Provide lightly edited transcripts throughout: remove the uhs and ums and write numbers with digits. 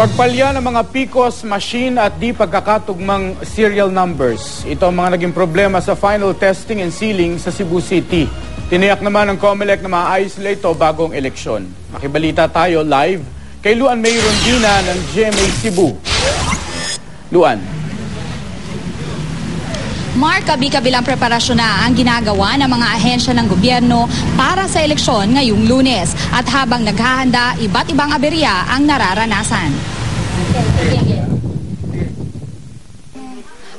Pagpalya ng mga PCOS machine at di pagkakatugmang serial numbers. Ito ang mga naging problema sa final testing and sealing sa Cebu City. Tiniyak naman ng COMELEC na maayos nila ito bagong eleksyon. Makibalita tayo live kay Luan May Rondina ng GMA Cebu. Luan. Mark, kabi-kabilang preparasyon na ang ginagawa ng mga ahensya ng gobyerno para sa eleksyon ngayong Lunes. At habang naghahanda, iba't ibang aberya ang nararanasan.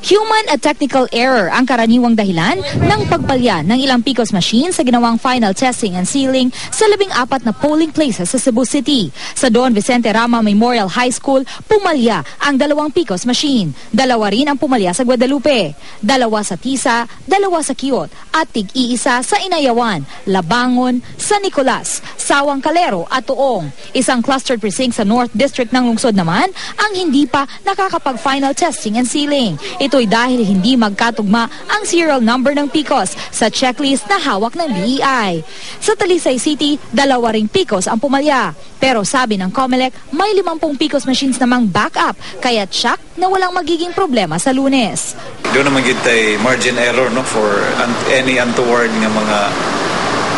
Human at technical error ang karaniwang dahilan ng pagpalya ng ilang PCOS machines sa ginawang final testing and sealing sa 14 na polling places sa Cebu City. Sa Don Vicente Rama Memorial High School, pumalya ang 2 PCOS machine. 2 rin ang pumalya sa Guadalupe. 2 sa Tisa, 2 sa Kiot, at tig-iisa sa Inayawan, Labangon, San Nicolas, Sawang Calero at Tuong. Isang clustered precinct sa North District ng lungsod naman ang hindi pa nakakapag-final testing and sealing. Ito'y dahil hindi magkatugma ang serial number ng PCOS sa checklist na hawak ng DEI. Sa Talisay City, 2 ring PCOS ang pumalya. Pero sabi ng COMELEC, may 50 PCOS machines namang backup, kaya tsak na walang magiging problema sa Lunes. Doon naman gitay margin error no for any untoward nga mga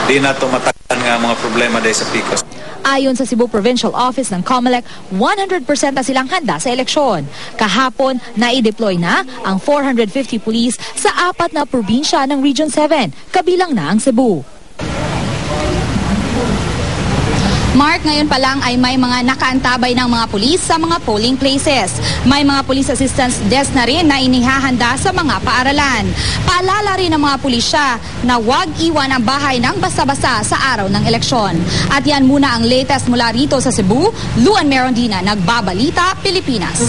di na tumatakan nga mga problema dahil sa PCOS. Ayon sa Cebu Provincial Office ng COMELEC, 100% na silang handa sa eleksyon. Kahapon, na-deploy na ang 450 police sa 4 na probinsya ng Region 7, kabilang na ang Cebu. Mark, ngayon pa lang ay may mga nakaantabay ng mga pulis sa mga polling places. May mga police assistance desk na rin na inihahanda sa mga paaralan. Paalala rin ng mga pulisya na huwag iwan ang bahay ng basta-basta sa araw ng eleksyon. At yan muna ang latest mula rito sa Cebu. Luan May Rondina, Nagbabalita, Pilipinas.